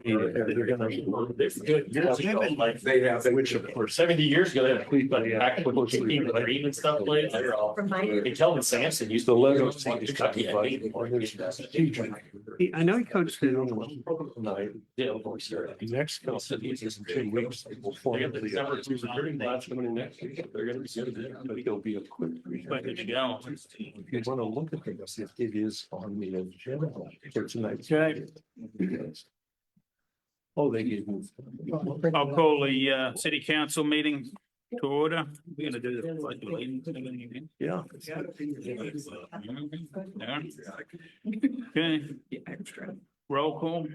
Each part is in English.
They're gonna. Good. Like they have, which of course, 70 years ago, they had police back when King the Dream and stuff played. They're all. And Kelvin Sampson used the to. Lego. Kentucky, I think. I know he coached it. Yeah, of course, sir. Mexico City is in 2 weeks. They will They got the formally- December two recruiting class coming in next week. They're gonna be good. But it'll be a quick. Where did you go? If you want to look at this, it is on the agenda for tonight. Okay. Oh, they gave me. I'll call the city council meeting to order. We're gonna do the pledge of allegiance and everything again. Yeah. Okay. Roll call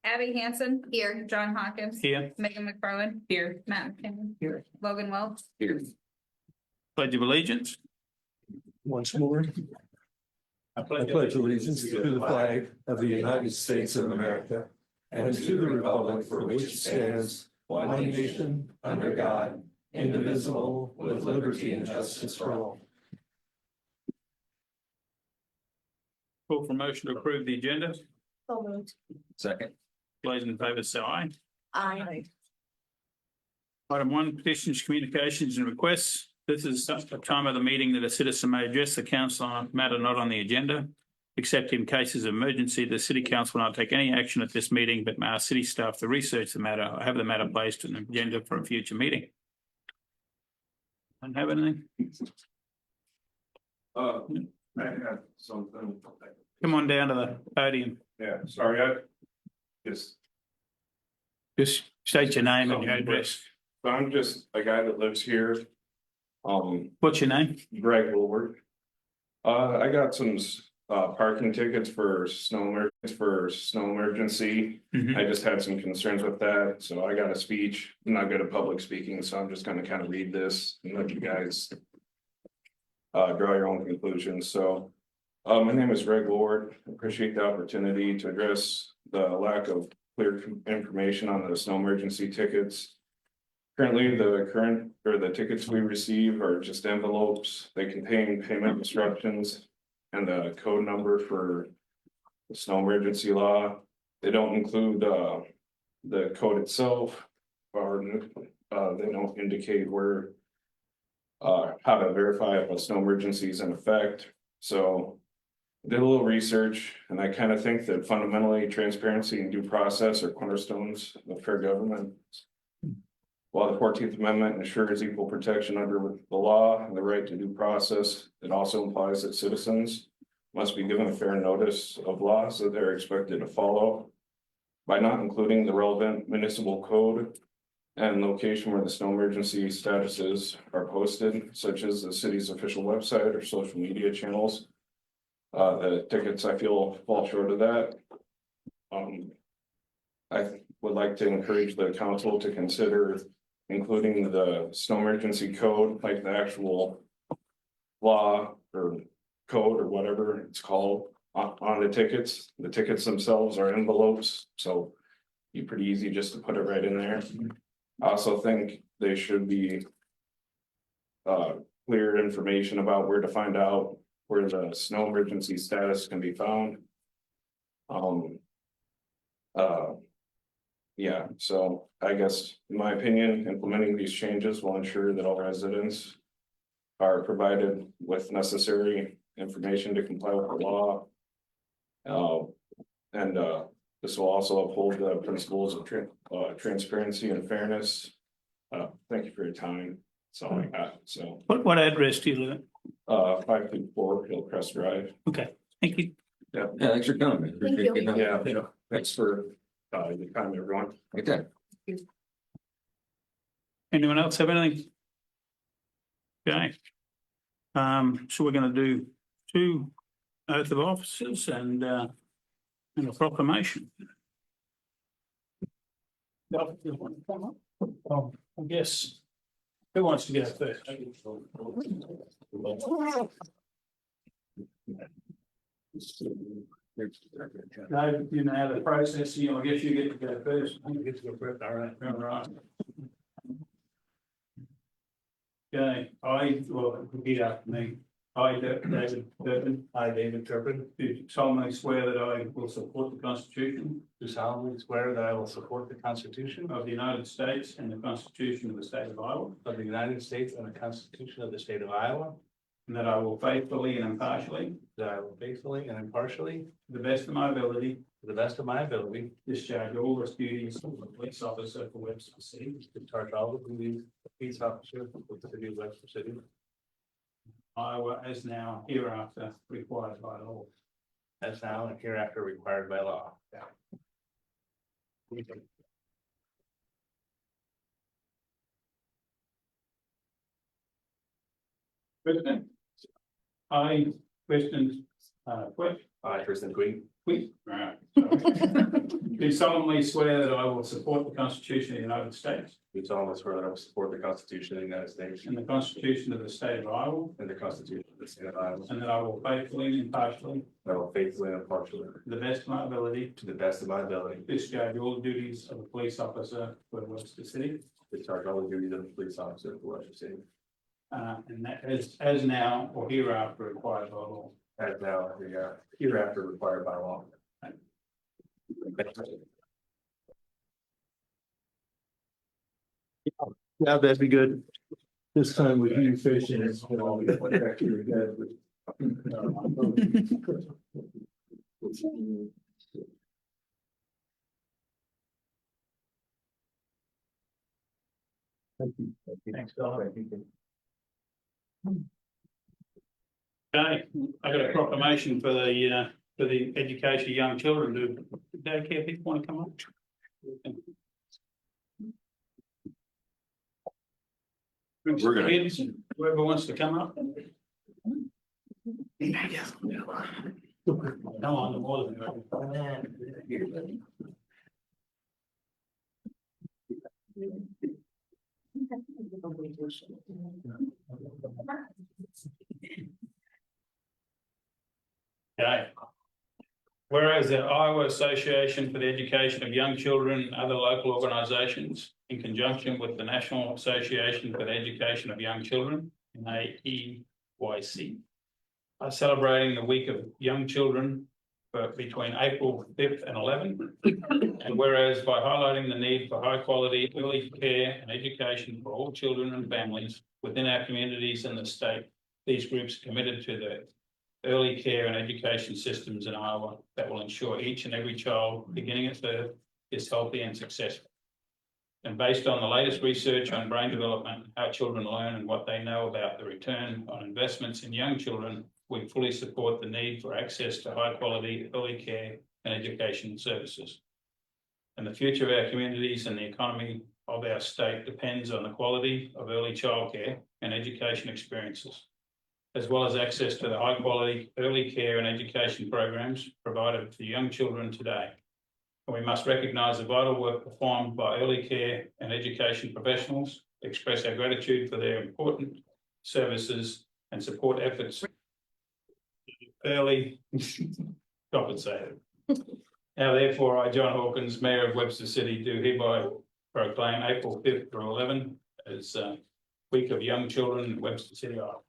Abby Hansen, here. John Hawkins. here. Megan McFarland. Here. Matt McKinnon. Here. Logan Welch. Here. Pledge of allegiance. Once more. I pledge allegiance to the flag of the United States of America and to the republic for which it stands, one nation, under God, indivisible, with liberty and justice for all. Call for motion to approve the agenda. Second. Those in favour say aye. Aye. Item 1, petitions, communications and requests. This is a time of the meeting that a citizen may address the council on a matter not on the agenda. Except in cases of emergency, the city council will not take any action at this meeting, but may ask city staff to research the matter or have the matter placed on the agenda for a future meeting. Don't have anything? I had something. Come on down to the podium. Yeah, sorry, I just, Just state your name and your address. I'm just a guy that lives here. What's your name? Greg Woolward. I got some parking tickets for snow emergency. Mhm. I just had some concerns with that, so I got a speech. I'm not good at public speaking, so I'm just gonna kind of read this and let you guys draw your own conclusions. So my name is Greg Ward. Appreciate the opportunity to address the lack of clear information on the snow emergency tickets. Currently, the tickets we receive are just envelopes. They contain payment instructions and the code number for the snow emergency law. They don't include the code itself, or they don't indicate where how to verify if a snow emergency is in effect. So did a little research, and I kind of think that fundamentally transparency and due process are cornerstones of fair government. While the 14th Amendment ensures equal protection under the law and the right to due process, it also implies that citizens must be given a fair notice of laws that they're expected to follow. By not including the relevant municipal code and location where the snow emergency statuses are posted, such as the city's official website or social media channels, the tickets, I feel, fall short of that. I would like to encourage the council to consider including the snow emergency code, like the actual law or code or whatever it's called, on the tickets. The tickets themselves are envelopes, so be pretty easy just to put it right in there. I also think they should be clear information about where to find out where the snow emergency status can be found. Yeah, so I guess, in my opinion, implementing these changes will ensure that all residents are provided with necessary information to comply with the law. And this will also uphold the principles of transparency and fairness. Thank you for your time. That's all I got. So What address do you live at? 524 Hillcrest Drive. Okay, thank you. Yeah, thanks for coming. Appreciate it. Yeah, thanks for your time, everyone. Okay. Anyone else have anything? Okay. So we're gonna do 2 oath of offices and a proclamation. I guess, who wants to go first? No, you know how the process, I guess you get to go first. I get to go first, all right. All right. Okay, well, repeat after me. I, David Turpin, I, David Turpin, do solemnly swear that I will support the Constitution do solemnly swear that I will support the Constitution of the United States and the Constitution of the State of Iowa, of the United States and the Constitution of the State of Iowa, and that I will faithfully and impartially, that I will faithfully and impartially, to the best of my ability, to the best of my ability, discharge all the duties of a police officer for Webster City, discharge all the duties of police officer with the city of Webster City, Iowa, as now hereafter required by law. as now and hereafter required by law. Question. I, question, I, Tristan Queen, right. Do solemnly swear that I will support the Constitution of the United States do solemnly swear that I will support the Constitution of the United States and the Constitution of the State of Iowa, and the Constitution of the State of Iowa, and that I will faithfully and impartially, and I will faithfully and impartially, to the best of my ability, to the best of my ability, discharge all the duties of a police officer for Webster City, discharge all the duties of a police officer for Webster City, and that as now or hereafter required by law. as now and hereafter required by law. Yeah, that'd be good. This time with you fishing, it's gonna be back to your head. Thanks, Don. Okay, I got a proclamation for the education of young children. Do daycare people want to come up? We're gonna- Kids, whoever wants to come up. Come on, the more than. Okay. Whereas the Iowa Association for the Education of Young Children and other local organizations, in conjunction with the National Association for the Education of Young Children, NAEYC, are celebrating the Week of Young Children between April 5th and 11th. And whereas by highlighting the need for high quality early care and education for all children and families within our communities and the state, these groups are committed to the early care and education systems in Iowa that will ensure each and every child beginning at birth is healthy and successful. And based on the latest research on brain development, how children learn and what they know about the return on investments in young children, we fully support the need for access to high quality early care and education services. And the future of our communities and the economy of our state depends on the quality of early childcare and education experiences, as well as access to the high quality early care and education programs provided to young children today. And we must recognise the vital work performed by early care and education professionals, express our gratitude for their important services and support efforts early compensated. Now therefore, I, John Hawkins, Mayor of Webster City, do hereby proclaim April 5th through 11th as Week of Young Children in Webster City, Iowa.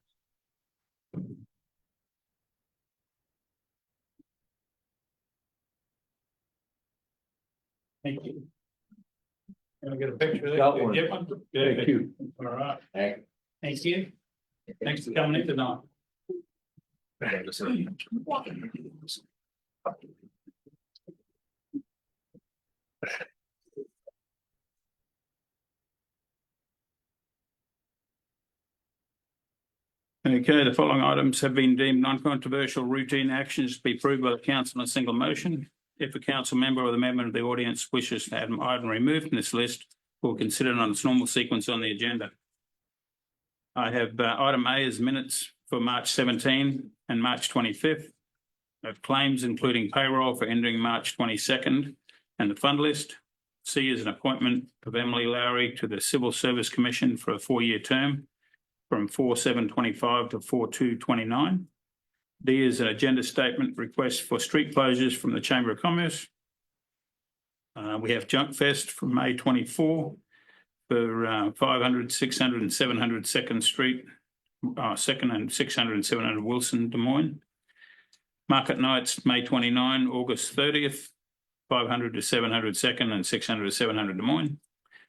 Thank you. Can I get a picture of that? Got one. Get one? Thank you. All right. Thank you. Thanks for coming in tonight. Okay, the following items have been deemed non-controversial routine actions to be approved by the council in a single motion. If a council member or the member of the audience wishes to have an item removed from this list, we'll consider it on its normal sequence on the agenda. I have item A as minutes for March 17 and March 25th. I have claims including payroll for ending March 22nd and the fund list. C is an appointment of Emily Lowry to the Civil Service Commission for a 4-year term from 4/7/25 to 4/2/29. D is an agenda statement request for street closures from the Chamber of Commerce. We have Junk Fest from May 24 for 500, 600 and 700 2nd Street, 2nd and 600 and 700 Wilson, Des Moines. Market nights, May 29, August 30th, 500 to 700 2nd and 600 to 700 Des Moines.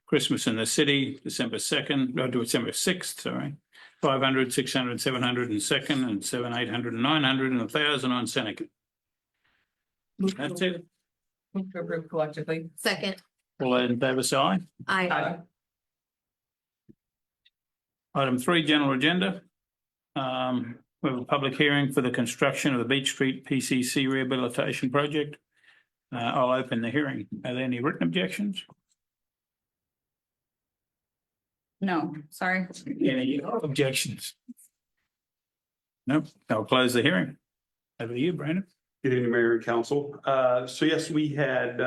Christmas in the City, December 6th, sorry. 500, 600, 700 and 2nd and 7, 800 and 900 and 1,000 on Seneca. That's it. Move to approve collectively. Second. All those in favour say aye. Aye. Item 3, general agenda. We have a public hearing for the construction of the Beach Street PCC rehabilitation project. I'll open the hearing. Are there any written objections? No, sorry. Any objections? Nope. I'll close the hearing. Over to you, Brandon. Good evening, Mayor and Council. So yes, we had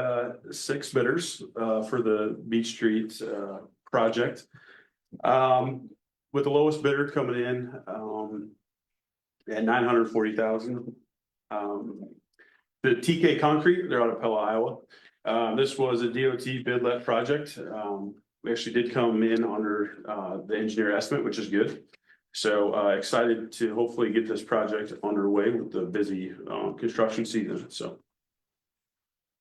6 bidders for the Beach Street project. With the lowest bidder coming in at $940,000. The TK Concrete, they're out of Pella, Iowa. This was a DOT bid-let project. We actually did come in under the engineer estimate, which is good. So excited to hopefully get this project underway with the busy construction season. So.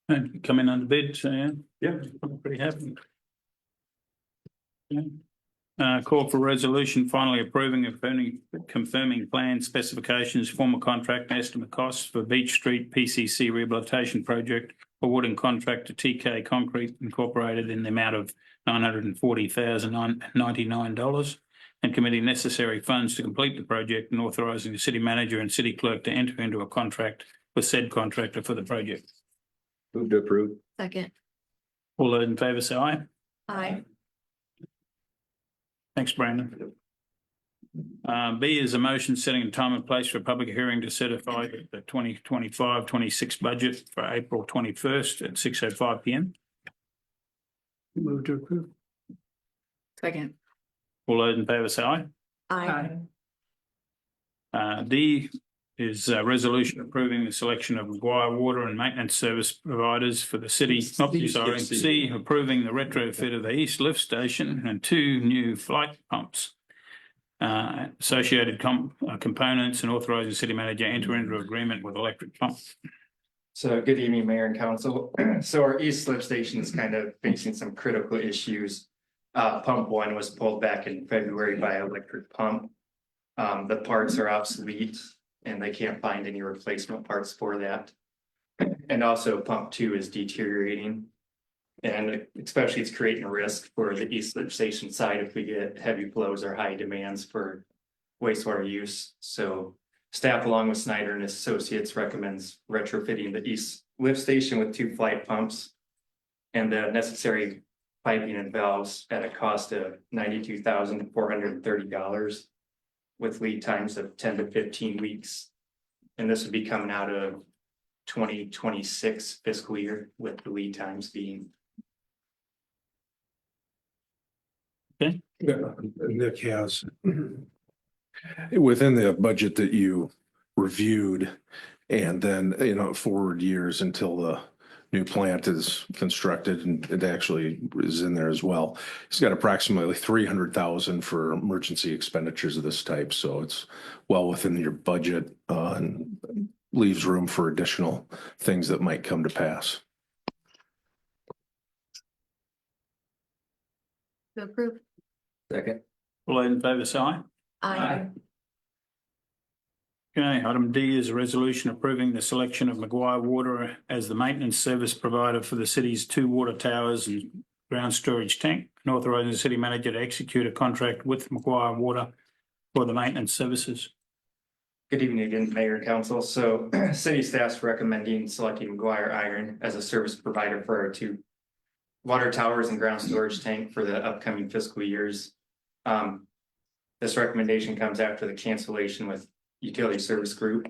And come in under bid, so Yeah. I'm pretty happy. Yeah. Call for resolution finally approving and confirming plan specifications, formal contract and estimate costs for Beach Street PCC rehabilitation project, awarding contract to TK Concrete Incorporated in the amount of $940,099 and committing necessary funds to complete the project and authorising the city manager and city clerk to enter into a contract with said contractor for the project. Move to approve. Second. All those in favour say aye. Aye. Thanks, Brandon. B is a motion setting a time and place for a public hearing to certify the 2025-26 budget for April 21st at 6:05 p.m. Move to approve. Second. All those in favour say aye. Aye. D is a resolution approving the selection of Maguire Water and Maintenance Service providers for the city. C, approving the retrofit of the East Lift Station and 2 new flight pumps. Associated components and authorising the city manager to enter into agreement with electric pump. So good evening, Mayor and Council. So our East Lift Station is kind of facing some critical issues. Pump 1 was pulled back in February by electric pump. The parts are obsolete and they can't find any replacement parts for that. And also pump 2 is deteriorating. And especially it's creating a risk for the East Lift Station side if we get heavy flows or high demands for wastewater use. So staff along with Snyder and Associates recommends retrofitting the East Lift Station with 2 flight pumps and the necessary piping and valves at a cost of $92,430 with lead times of 10 to 15 weeks. And this would be coming out of 2026 fiscal year with the lead times being. Nick has within the budget that you reviewed and then, forward years until the new plant is constructed and it actually is in there as well. It's got approximately 300,000 for emergency expenditures of this type. So it's well within your budget and leaves room for additional things that might come to pass. To approve. Second. All those in favour say aye. Aye. Okay, item D is a resolution approving the selection of Maguire Water as the maintenance service provider for the city's 2 water towers and ground storage tank, and authorising the city manager to execute a contract with Maguire Water for the maintenance services. Good evening again, Mayor and Council. So city staff's recommending selecting Maguire Iron as a service provider for our 2 water towers and ground storage tank for the upcoming fiscal years. This recommendation comes after the cancellation with Utility Service Group.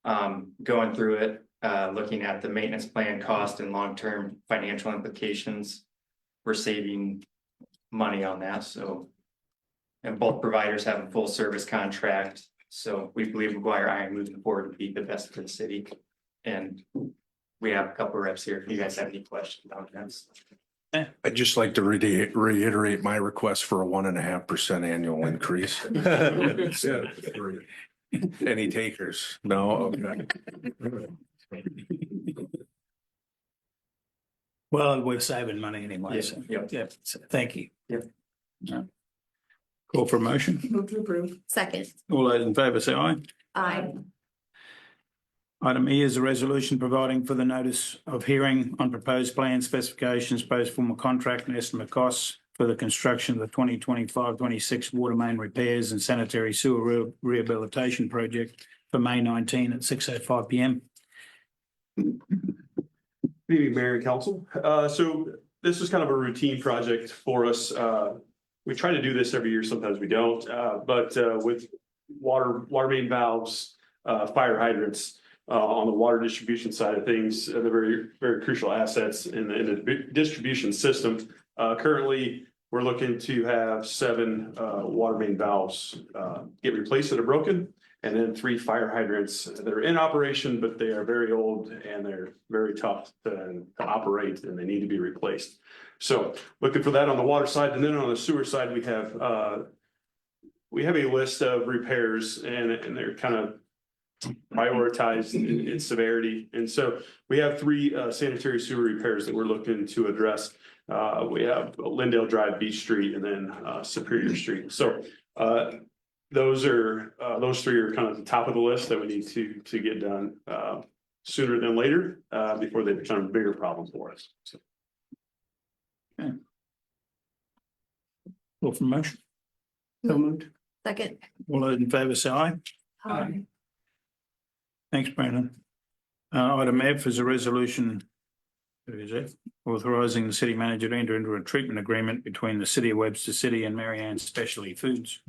Going through it, looking at the maintenance plan cost and long-term financial implications. We're saving money on that. So, and both providers have a full service contract. So we believe Maguire Iron moving forward would be the best for the city. And we have a couple of reps here. If you guys have any questions about that. I'd just like to reiterate my request for a 1.5% annual increase. Any takers? No, okay. Well, we're saving money anyway, so, yeah, so thank you. Yeah. Call for a motion. Move to approve. Second. All those in favour say aye. Aye. Item E is a resolution providing for the notice of hearing on proposed plan specifications, post formal contract and estimate costs for the construction of the 2025-26 water main repairs and sanitary sewer rehabilitation project for May 19 at 6:05 PM. Good evening, Mayor and Council. So this is kind of a routine project for us. We try to do this every year. Sometimes we don't, but with water main valves, fire hydrants, on the water distribution side of things, they're very, very crucial assets in the distribution system. Currently, we're looking to have 7 water main valves get replaced that are broken, and then 3 fire hydrants that are in operation, but they are very old and they're very tough to operate, and they need to be replaced. So looking for that on the water side, and then on the sewer side, we have a list of repairs, and they're kind of prioritized in severity. And so we have 3 sanitary sewer repairs that we're looking to address. We have Lindale Drive, Beach Street, and then Superior Street. So those 3 are kind of the top of the list that we need to get done sooner than later before they become a bigger problem for us. So. Okay. Call for motion. So moved. Second. All those in favour say aye. Aye. Thanks, Brandon. Item F is a resolution authorising the city manager to enter into a treatment agreement between the City of Webster City and Marianne Specialty Foods.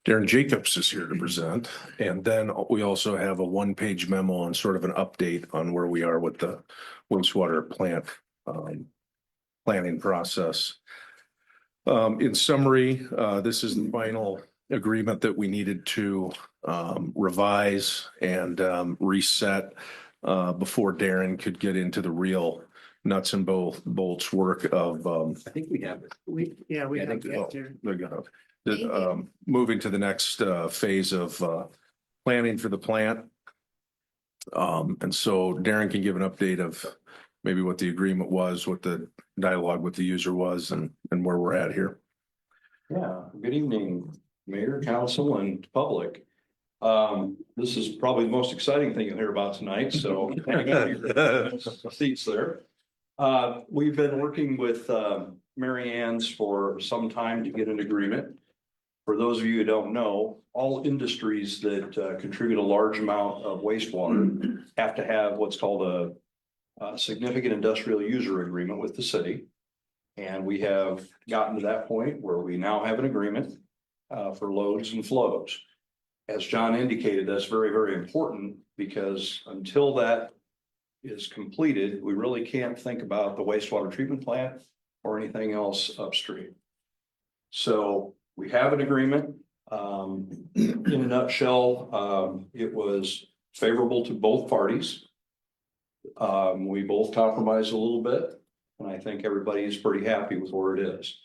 Darren Jacobs is here to present. And then we also have a 1-page memo on sort of an update on where we are with the wastewater plant planning process. In summary, this is the final agreement that we needed to revise and reset before Darren could get into the real nuts and bolts work of I think we have it. We have they're gonna moving to the next phase of planning for the plant. And so Darren can give an update of maybe what the agreement was, what the dialogue with the user was, and where we're at here. Yeah, good evening, Mayor, Council, and public. This is probably the most exciting thing you'll hear about tonight, so hang on your seats there. We've been working with Mary Ann's for some time to get an agreement. For those of you who don't know, all industries that contribute a large amount of wastewater have to have what's called a significant industrial user agreement with the city. And we have gotten to that point where we now have an agreement for loads and flows. As John indicated, that's very, very important, because until that is completed, we really can't think about the wastewater treatment plant or anything else upstream. So we have an agreement. In a nutshell, it was favorable to both parties. We both compromised a little bit, and I think everybody is pretty happy with where it is.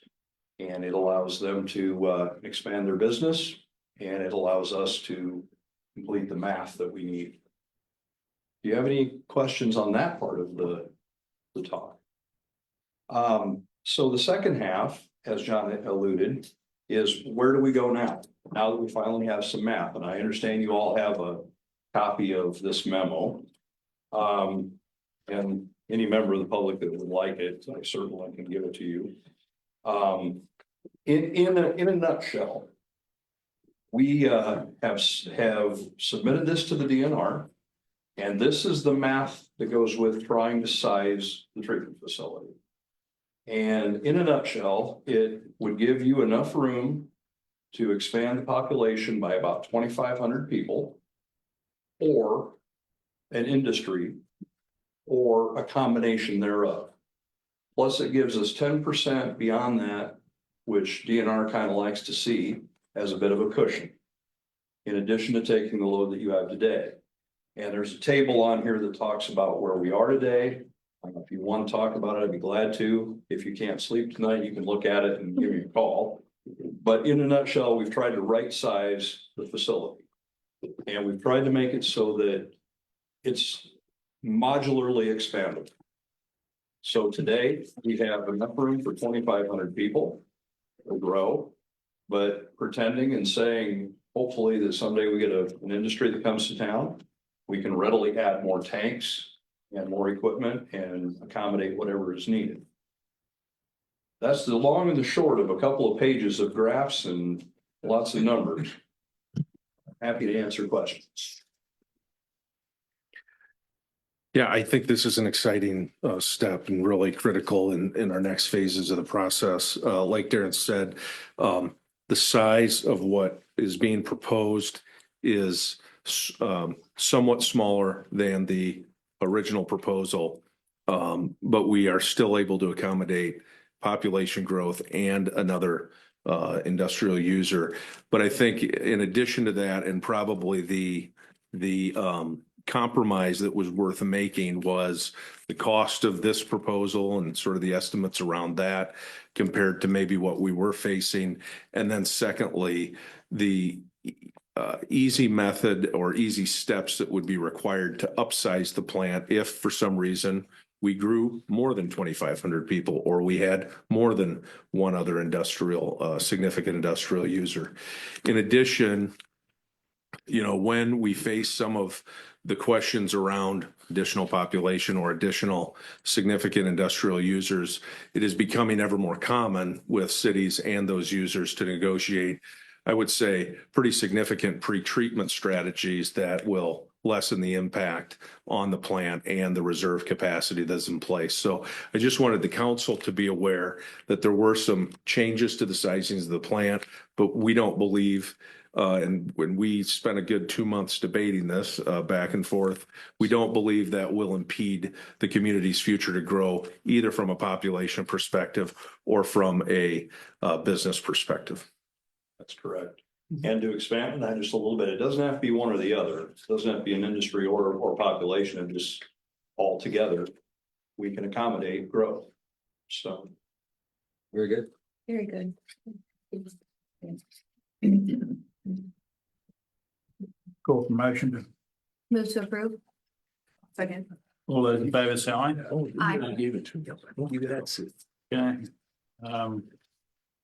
And it allows them to expand their business, and it allows us to complete the math that we need. Do you have any questions on that part of the talk? So the second half, as John alluded, is where do we go now? Now that we finally have some math, and I understand you all have a copy of this memo. And any member of the public that would like it, I certainly can give it to you. In a nutshell, we have submitted this to the DNR, and this is the math that goes with trying to size the treatment facility. And in a nutshell, it would give you enough room to expand the population by about 2,500 people, or an industry, or a combination thereof. Plus, it gives us 10% beyond that, which DNR kind of likes to see as a bit of a cushion, in addition to taking the load that you have today. And there's a table on here that talks about where we are today, If you want to talk about it, I'd be glad to. If you can't sleep tonight, you can look at it and give me a call. But in a nutshell, we've tried to right size the facility. And we've tried to make it so that it's modularly expandable. So today we have enough room for 2,500 people to grow, but pretending and saying, hopefully that someday we get an industry that comes to town, we can readily add more tanks and more equipment and accommodate whatever is needed. That's the long and the short of a couple of pages of graphs and lots of numbers. Happy to answer questions. Yeah, I think this is an exciting step and really critical in our next phases of the process. Like Darren said, the size of what is being proposed is somewhat smaller than the original proposal, but we are still able to accommodate population growth and another industrial user. But I think in addition to that, and probably the compromise that was worth making was the cost of this proposal and sort of the estimates around that compared to maybe what we were facing. And then secondly, the easy method or easy steps that would be required to upsize the plant if for some reason we grew more than 2,500 people or we had more than one other significant industrial user. In addition, when we face some of the questions around additional population or additional significant industrial users, it is becoming ever more common with cities and those users to negotiate, I would say, pretty significant pre-treatment strategies that will lessen the impact on the plant and the reserve capacity that's in place. So I just wanted the council to be aware that there were some changes to the sizings of the plant, but we don't believe and when we spent a good 2 months debating this back and forth, we don't believe that will impede the community's future to grow either from a population perspective or from a business perspective. That's correct. And to expand on that just a little bit, it doesn't have to be one or the other. It doesn't have to be an industry or population. It just all together, we can accommodate growth. So. Very good. Very good. Call for motion to, Move to approve. Second. all those in favour say aye. Aye. Give it to you. Don't give it that suit. Okay.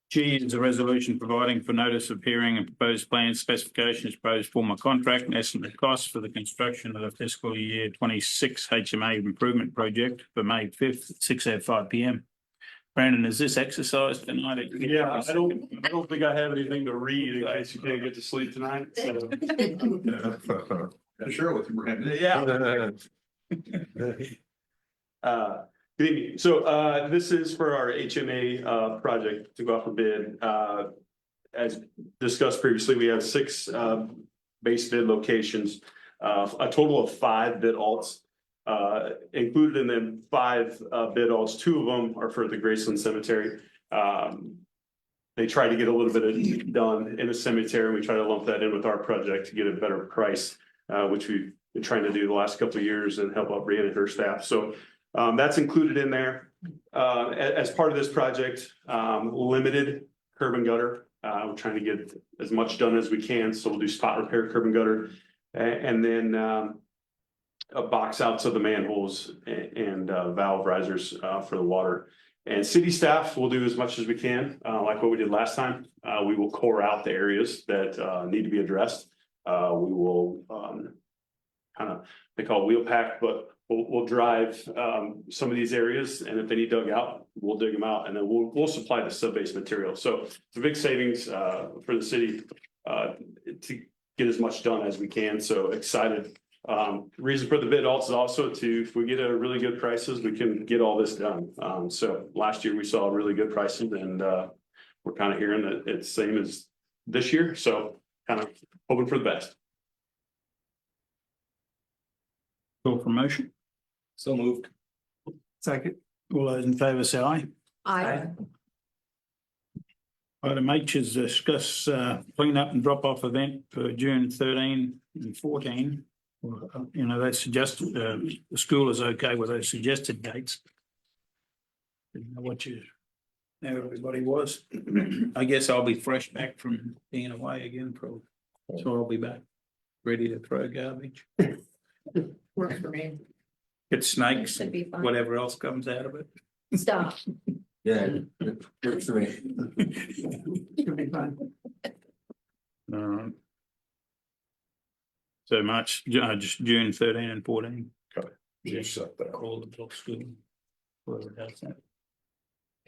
G is a resolution providing for notice of hearing and proposed plan specifications, proposed form of contract and estimate costs for the construction of the fiscal year 26 HMA improvement project for May 5th, 6:05 PM. Brandon, is this exercise tonight? Yeah, I don't think I have anything to read in case you can't get to sleep tonight. So. Sure with you, Brandon. Yeah. Good evening. So this is for our HMA project to go out for bid. As discussed previously, we have 6 base bid locations, a total of 5 bid alts. Included in the 5 bid alts, 2 of them are for the Graceland Cemetery. They try to get a little bit of done in the cemetery, and we try to lump that in with our project to get a better price, which we've been trying to do the last couple of years and help out Brianna and her staff. So that's included in there. As part of this project, limited curb and gutter. We're trying to get as much done as we can. So we'll do spot repair, curb and gutter, and then box outs of the manholes and valve risers for the water. And city staff will do as much as we can, like what we did last time. We will core out the areas that need to be addressed. We will they call it wheel pack, but we'll drive some of these areas, and if they need dug out, we'll dig them out, and then we'll supply the sub-base material. So it's a big savings for the city to get as much done as we can. So excited. Reason for the bid also to, if we get a really good prices, we can get all this done. So last year we saw really good prices, and we're kind of hearing that it's same as this year. So kind of hoping for the best. Call for motion. So moved. Second. All those in favour say aye. Aye. Item H is discuss clean up and drop off event for June 13 and 14. You know, they suggested, the school is okay with those suggested dates. Didn't know what you, how everybody was. I guess I'll be fresh back from being away again, probably. So I'll be back, ready to throw garbage. Works for me. Get snakes, Should be fine. whatever else comes out of it. Stop. Yeah, works for me. Should be fun. So March, just June 13 and 14. You set that. Call the top school. Whoever does that.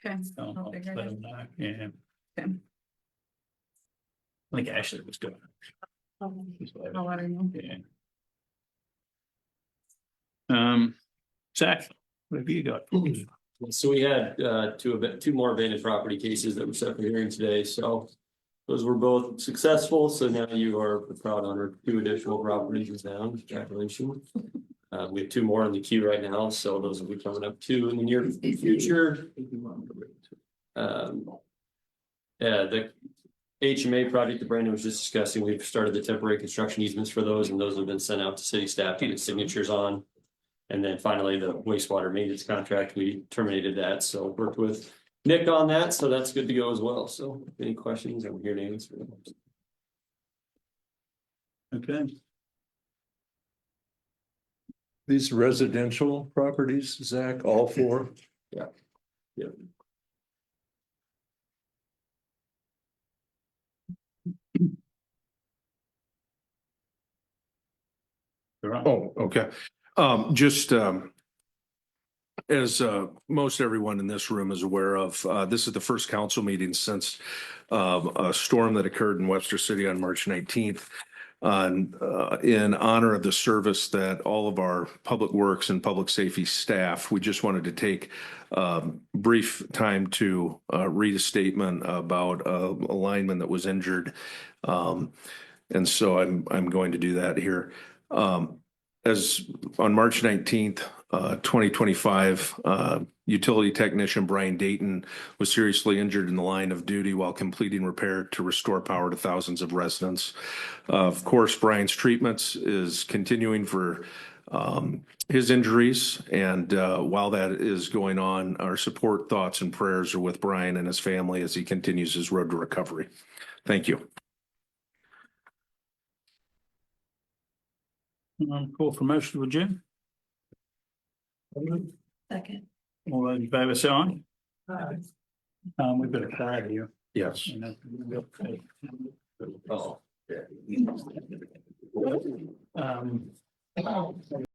Okay. I'll I'll figure it let out. them know. Yeah. Okay. I think Ashley was doing it. I'll let her know. Yeah. Zach, what have you got? So we had two more abandoned property cases that were set for hearing today, so those were both successful, so now you are the proud owner of 2 additional properties in town. Congratulations. We have 2 more in the queue right now, so those will be coming up too in the near future. The HMA project that Brandon was just discussing, we've started the temporary construction easements for those, and those have been sent out to city staff to get signatures on. And then finally, the wastewater maintenance contract, we terminated that, so worked with Nick on that, so that's good to go as well. So any questions, I'm here to answer them. Okay. These residential properties, Zach, all 4? Yeah. Oh, okay. As most everyone in this room is aware of, this is the first council meeting since a storm that occurred in Webster City on March 19th. In honor of the service that all of our public works and public safety staff, we just wanted to take brief time to read a statement about a lineman that was injured. And so I'm going to do that here. As on March 19th, 2025, utility technician Brian Dayton was seriously injured in the line of duty while completing repair to restore power to thousands of residents. Of course, Brian's treatments is continuing for his injuries. And while that is going on, our support, thoughts, and prayers are with Brian and his family as he continues his road to recovery. Thank you. Call for motion to adjourn. Second. All those in favour say aye. We've got a card here. Yes. Oh.